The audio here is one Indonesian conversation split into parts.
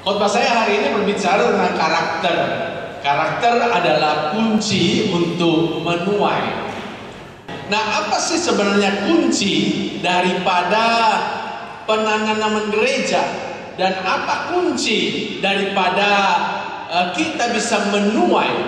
Khotbah saya hari ini berbicara tentang karakter. Karakter adalah kunci untuk menuai. Nah, apa sih sebenarnya kunci daripada penanaman gereja? Dan apa kunci daripada kita bisa menuai?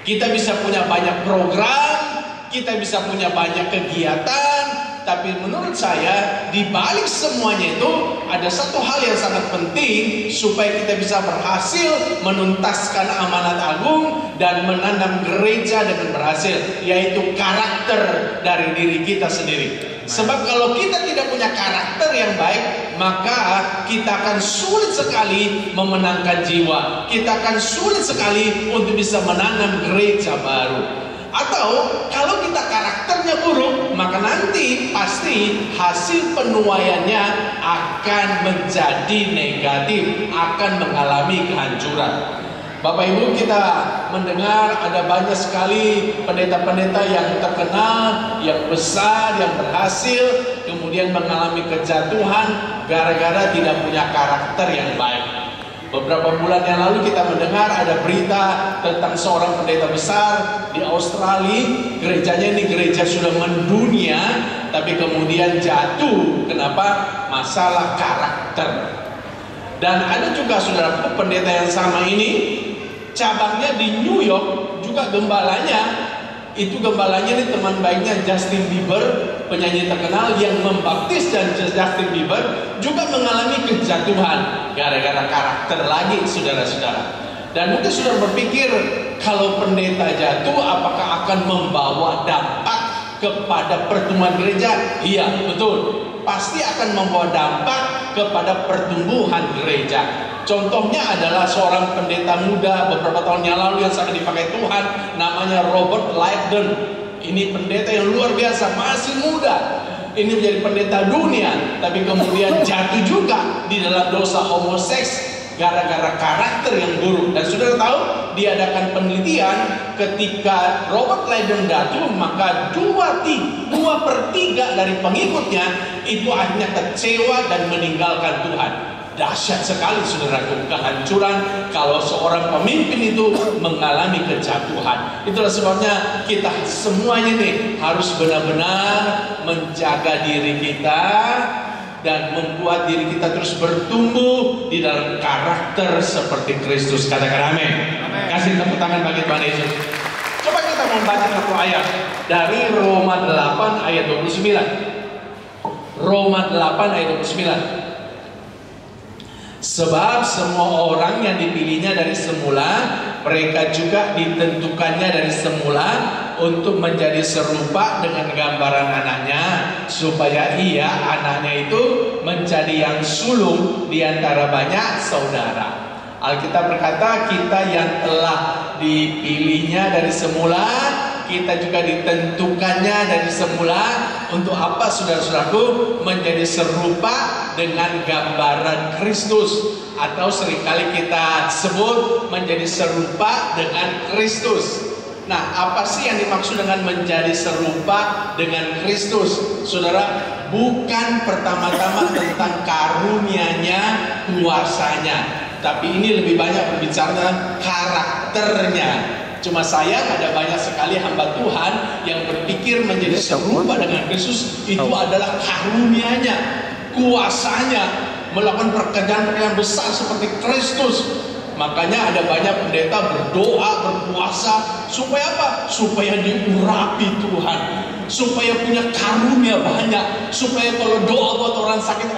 Kita bisa punya banyak program, kita bisa punya banyak kegiatan, tapi menurut saya di balik semuanya itu ada satu hal yang sangat penting supaya kita bisa berhasil menuntaskan amanat agung dan menanam gereja dengan berhasil, yaitu karakter dari diri kita sendiri. Sebab kalau kita tidak punya karakter yang baik, maka kita akan sulit sekali memenangkan jiwa. Kita akan sulit sekali untuk bisa menanam gereja baru. Atau kalau kita karakternya buruk, maka nanti pasti hasil penuaiannya akan menjadi negatif, akan mengalami kehancuran. Bapak Ibu, kita mendengar ada banyak sekali pendeta-pendeta yang terkenal, yang besar, yang berhasil, kemudian mengalami kejatuhan gara-gara tidak punya karakter yang baik. Beberapa bulan yang lalu kita mendengar ada berita tentang seorang pendeta besar di Australia. Gerejanya ini gereja sudah mendunia, tapi kemudian jatuh. Kenapa? Masalah karakter. Dan ada juga saudara pendeta yang sama ini, cabangnya di New York, juga gembalanya. Itu gembalanya ini teman baiknya Justin Bieber, penyanyi terkenal yang membaptis, dan Justin Bieber juga mengalami kejatuhan gara-gara karakter lagi, saudara-saudara. Dan mungkin saudara berpikir, kalau pendeta jatuh apakah akan membawa dampak kepada pertumbuhan gereja? Iya, betul. Pasti akan membawa dampak kepada pertumbuhan gereja. Contohnya adalah seorang pendeta muda beberapa tahun yang lalu yang sangat dipakai Tuhan, namanya Robert Lightden. Ini pendeta yang luar biasa, masih muda. Ini menjadi pendeta dunia, tapi kemudian jatuh juga di dalam dosa homoseks gara-gara karakter yang buruk. Dan saudara tahu, diadakan penelitian ketika Robert Lightden jatuh, maka 2/3 dari pengikutnya itu akhirnya kecewa dan meninggalkan Tuhan. Dahsyat sekali saudaraku, kehancuran kalau seorang pemimpin itu mengalami kejatuhan. Itulah sebabnya kita semuanya nih harus benar-benar menjaga diri kita dan membuat diri kita terus bertumbuh di dalam karakter seperti Kristus. Katakan amin. Kasih tepuk tangan bagi Tuhan Yesus. Coba kita membaca satu ayat dari Roma 8 ayat 29. Roma 8 ayat 29. Sebab semua orang yang dipilihnya dari semula, mereka juga ditentukannya dari semula untuk menjadi serupa dengan gambaran anaknya, supaya ia, anaknya itu, menjadi yang sulung di antara banyak saudara. Alkitab berkata, kita yang telah dipilihnya dari semula, kita juga ditentukannya dari semula untuk apa, saudara-saudaraku? Menjadi serupa dengan gambaran Kristus, atau seringkali kita sebut menjadi serupa dengan Kristus. Nah, apa sih yang dimaksud dengan menjadi serupa dengan Kristus? Saudara, bukan pertama-tama tentang karunia-Nya, kuasanya, tapi ini lebih banyak berbicara tentang karakternya. Cuma sayang ada banyak sekali hamba Tuhan yang berpikir menjadi serupa dengan Kristus itu adalah karunia-Nya, kuasanya, melakukan pekerjaan-pekerjaan besar seperti Kristus. Makanya ada banyak pendeta berdoa, berpuasa supaya apa? Supaya diurapi Tuhan, supaya punya karunia banyak, supaya kalau doa buat orang sakit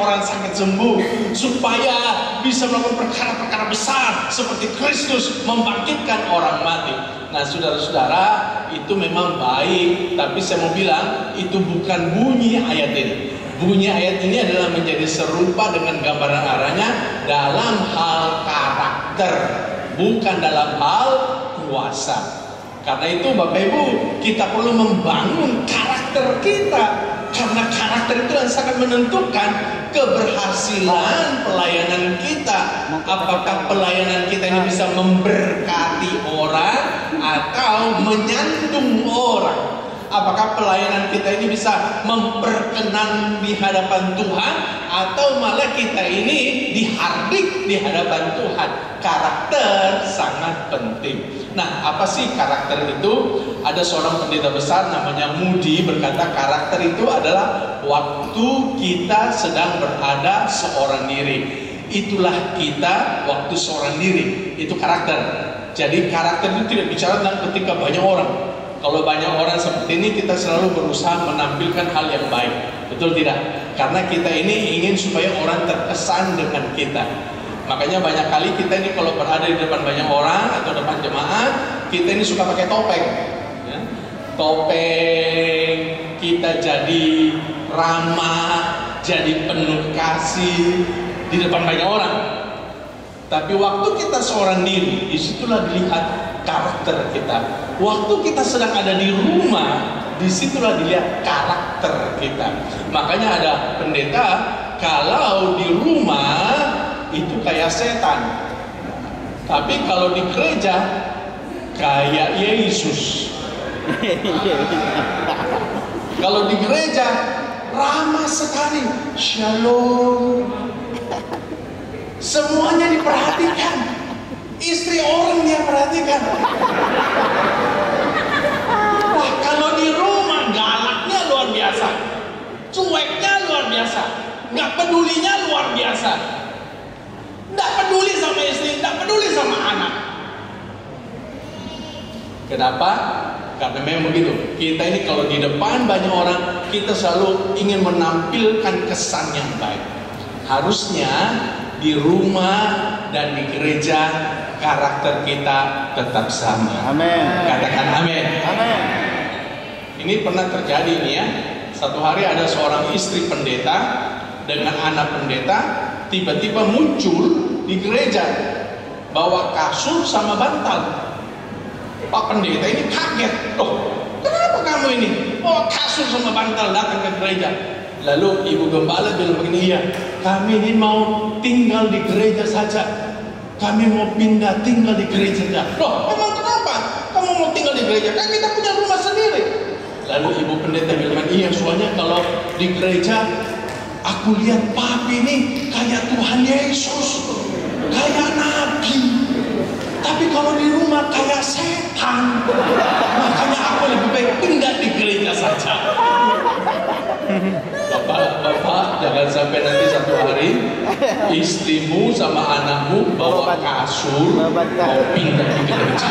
sembuh, supaya bisa melakukan perkara-perkara besar seperti Kristus membangkitkan orang mati. Nah, saudara-saudara, itu memang baik, tapi saya mau bilang itu bukan bunyi ayat ini. Bunyi ayat ini adalah menjadi serupa dengan gambaran arahnya dalam hal karakter, bukan dalam hal kuasa. Karena itu Bapak Ibu, kita perlu membangun karakter kita, karena karakter itu yang sangat menentukan keberhasilan pelayanan kita. Apakah pelayanan kita ini bisa memberkati orang atau menyantum orang. Apakah pelayanan kita ini bisa memperkenan di hadapan Tuhan, atau malah kita ini dihardik di hadapan Tuhan? Karakter sangat penting. Nah, apa sih karakter itu? Ada seorang pendeta besar namanya Moody berkata, karakter itu adalah waktu kita sedang berada seorang diri. Itulah kita waktu seorang diri. Itu karakter. Jadi karakter itu tidak bicara tentang ketika banyak orang. Kalau banyak orang seperti ini, kita selalu berusaha menampilkan hal yang baik. Betul tidak? Karena kita ini ingin supaya orang terkesan dengan kita. Makanya banyak kali kita ini kalau berada di depan banyak orang atau depan jemaat, kita ini suka pakai topeng. Ya. Topeng, kita jadi ramah, jadi penuh kasih di depan banyak orang. Tapi waktu kita seorang diri, disitulah dilihat karakter kita. Waktu kita sedang ada di rumah, disitulah dilihat karakter kita. Makanya ada pendeta, kalau di rumah itu kayak setan, tapi kalau di gereja kayak Yesus. Kalau di gereja ramah sekali, shalom, semuanya diperhatikan, istri orang dia perhatikan. Wah, kalau di rumah galaknya luar biasa, cueknya luar biasa, nggak pedulinya luar biasa, nggak peduli sama istri, nggak peduli sama anak. Kenapa? Karena memang begitu. Kita ini kalau di depan banyak orang, kita selalu ingin menampilkan kesan yang baik. Harusnya di rumah dan di gereja karakter kita tetap sama. Amin. Katakan amin. Amin. Ini pernah terjadi nih ya. Satu hari ada seorang istri pendeta dengan anak pendeta tiba-tiba muncul di gereja bawa kasur sama bantal. Pak pendeta ini kaget. Loh, kenapa kamu ini bawa kasur sama bantal datang ke gereja? Lalu ibu gembala bilang begini, iya, kami ini mau tinggal di gereja saja. Kami mau pindah tinggal di gereja saja. Loh, emang kenapa kamu mau tinggal di gereja? Kan kita punya rumah sendiri. Lalu ibu pendeta bilang, iya, soalnya kalau di gereja aku lihat papi ini kayak Tuhan Yesus, kayak Nabi. Tapi kalau di rumah kayak setan. Makanya aku lebih baik pindah di gereja saja. Bapak, jangan sampai nanti satu hari istrimu sama anakmu bawa kasur mau pindah di gereja.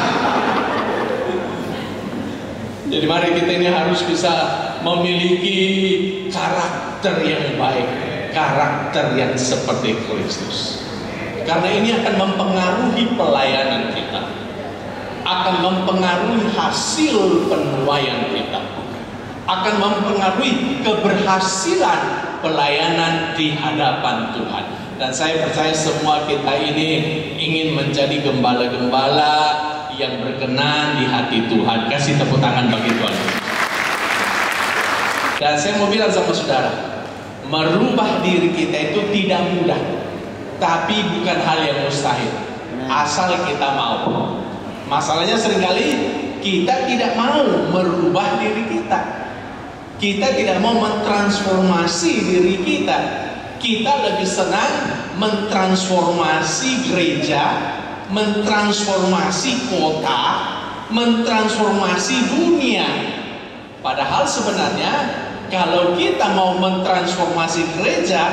Jadi mari kita ini harus bisa memiliki karakter yang baik, karakter yang seperti Kristus. Karena ini akan mempengaruhi pelayanan kita, akan mempengaruhi hasil penuaian kita, akan mempengaruhi keberhasilan pelayanan di hadapan Tuhan. Dan saya percaya semua kita ini ingin menjadi gembala-gembala yang berkenan di hati Tuhan. Kasih tepuk tangan bagi Tuhan. Dan saya mau bilang sama saudara, merubah diri kita itu tidak mudah, tapi bukan hal yang mustahil, asal kita mau. Masalahnya seringkali kita tidak mau merubah diri kita. Kita tidak mau mentransformasi diri kita. Kita lebih senang mentransformasi gereja, mentransformasi kota, mentransformasi dunia. Padahal sebenarnya kalau kita mau mentransformasi gereja,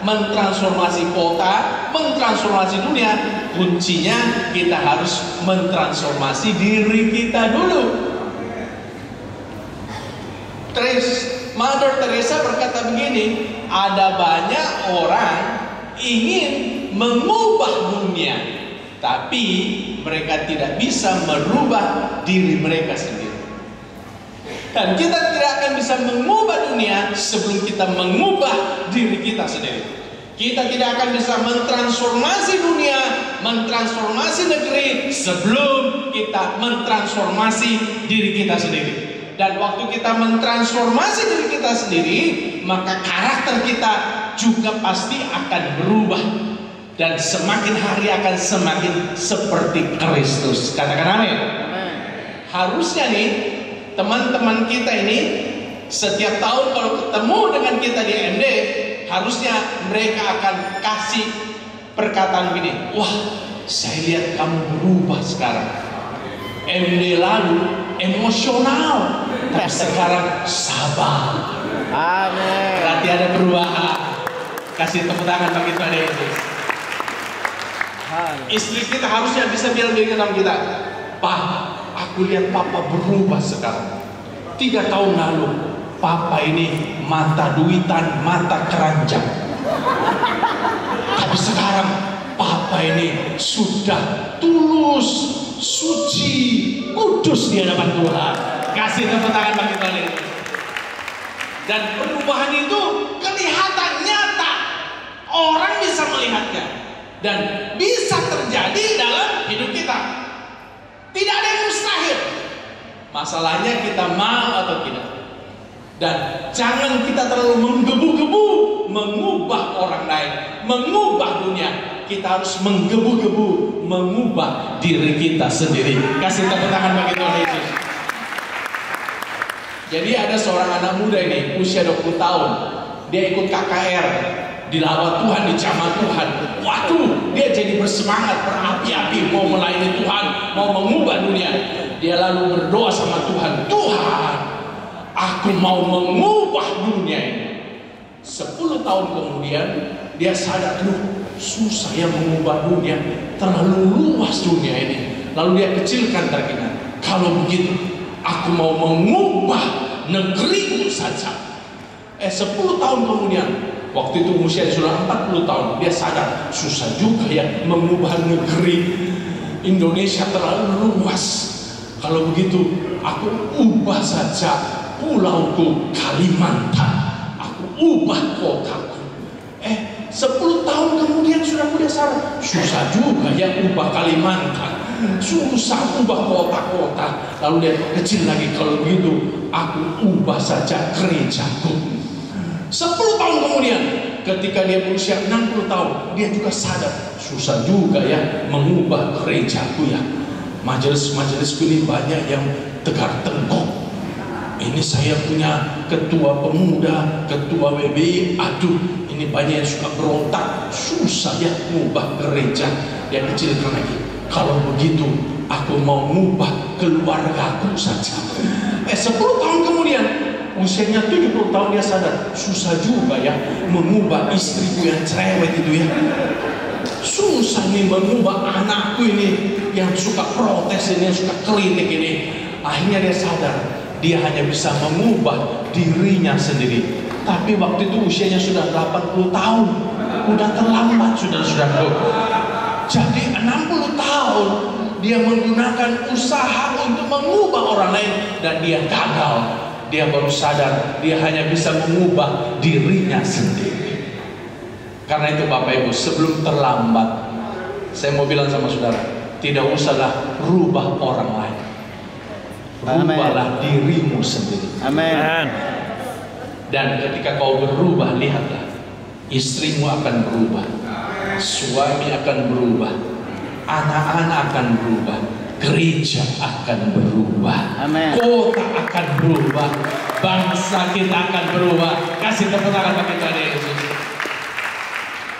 mentransformasi kota, mentransformasi dunia, kuncinya kita harus mentransformasi diri kita dulu. Mother Teresa berkata begini, ada banyak orang ingin mengubah dunia, tapi mereka tidak bisa merubah diri mereka sendiri. Dan kita tidak akan bisa mengubah dunia sebelum kita mengubah diri kita sendiri. Kita tidak akan bisa mentransformasi dunia, mentransformasi negeri sebelum kita mentransformasi diri kita sendiri. Dan waktu kita mentransformasi diri kita sendiri, maka karakter kita juga pasti akan berubah. Dan semakin hari akan semakin seperti Kristus. Katakan amin. Harusnya nih, teman-teman kita ini setiap tahun kalau ketemu dengan kita di MD, harusnya mereka akan kasih perkataan gini, wah saya lihat kamu berubah sekarang. MD lalu emosional, tapi sekarang sabar. Amin. Berarti ada perubahan. Kasih tepuk tangan bagi Tuhan Yesus. Istri kita harusnya bisa bilang sama kita, Pak, aku lihat Papa berubah sekarang. 3 tahun lalu Papa ini mata duitan, mata keranjang, tapi sekarang Papa ini sudah tulus, suci, kudus di hadapan Tuhan. Kasih tepuk tangan bagi Tuhan Yesus. Dan perubahan itu kelihatan nyata, orang bisa melihatnya dan bisa terjadi dalam hidup kita. Tidak ada yang mustahil. Masalahnya kita mau atau tidak. Dan jangan kita terlalu menggebu-gebu mengubah orang lain, mengubah dunia. Kita harus menggebu-gebu mengubah diri kita sendiri. Kasih tepuk tangan bagi Tuhan Yesus. Jadi ada seorang anak muda ini usia 20 tahun. Dia ikut KKR, dilawat Tuhan, dijamah Tuhan. Waduh, dia jadi bersemangat, berapi-api mau melayani Tuhan, mau mengubah dunia. Dia lalu berdoa sama Tuhan, Tuhan, aku mau mengubah dunia ini. 10 tahun kemudian dia sadar, susah ya mengubah dunia, terlalu luas dunia ini. Lalu dia kecilkan targetnya. Kalau begitu, aku mau mengubah negeriku saja. 10 tahun kemudian, waktu itu usia sudah 40 tahun, dia sadar susah juga ya mengubah negeri Indonesia, terlalu luas. Kalau begitu, aku ubah saja pulauku Kalimantan, aku ubah kotaku. 10 tahun kemudian sudah mudah sadar, susah juga ya ubah Kalimantan, susah ubah kota-kota. Lalu dia kecil lagi, kalau begitu aku ubah saja gerejaku. 10 tahun kemudian, ketika dia berusia 60 tahun, dia juga sadar, susah juga ya mengubah gerejaku ya. Majelis-majelis ini banyak yang tegar tengkok. Ini saya punya ketua pemuda, ketua WBI, aduh ini banyak yang suka berontak, susah ya mengubah gereja. Dia kecilkan lagi, kalau begitu aku mau mengubah keluargaku saja. 10 tahun kemudian, usianya 70 tahun, dia sadar susah juga ya mengubah istriku yang cerewet itu ya. Susah nih mengubah anakku ini yang suka protes ini, yang suka kritik ini. Akhirnya dia sadar, dia hanya bisa mengubah dirinya sendiri. Tapi waktu itu usianya sudah 80 tahun, udah terlambat sudah. Jadi 60 tahun dia menggunakan usaha untuk mengubah orang lain dan dia gagal. Dia baru sadar dia hanya bisa mengubah dirinya sendiri. Karena itu Bapak Ibu, sebelum terlambat, saya mau bilang sama saudara, tidak usahlah rubah orang lain, rubahlah dirimu sendiri. Amin. Dan ketika kau berubah, lihatlah, istrimu akan berubah, suami akan berubah, anak-anak akan berubah, gereja akan berubah, Amin. kota akan berubah, bangsa kita akan berubah. Kasih tepuk tangan bagi Tuhan Yesus.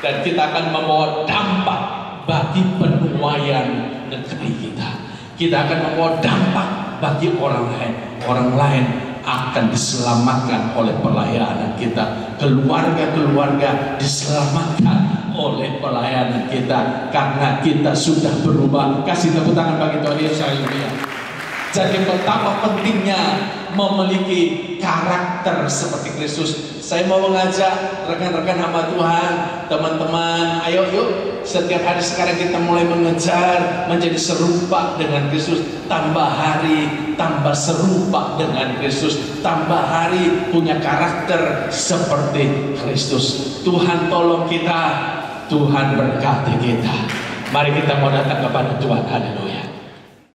Dan kita akan membawa dampak bagi penuaian negeri kita. Kita akan membawa dampak bagi orang lain. Orang lain akan diselamatkan oleh pelayanan kita. Keluarga-keluarga diselamatkan oleh pelayanan kita, karena kita sudah berubah. Kasih tepuk tangan bagi Tuhan Yesus. Jadi betapa pentingnya memiliki karakter seperti Kristus. Saya mau mengajak rekan-rekan hamba Tuhan, teman-teman, ayo yuk setiap hari sekarang kita mulai mengejar menjadi serupa dengan Kristus. Tambah hari tambah serupa dengan Kristus, tambah hari punya karakter seperti Kristus. Tuhan tolong kita, Tuhan berkati kita. Mari kita mau datang kepada Tuhan. Haleluya.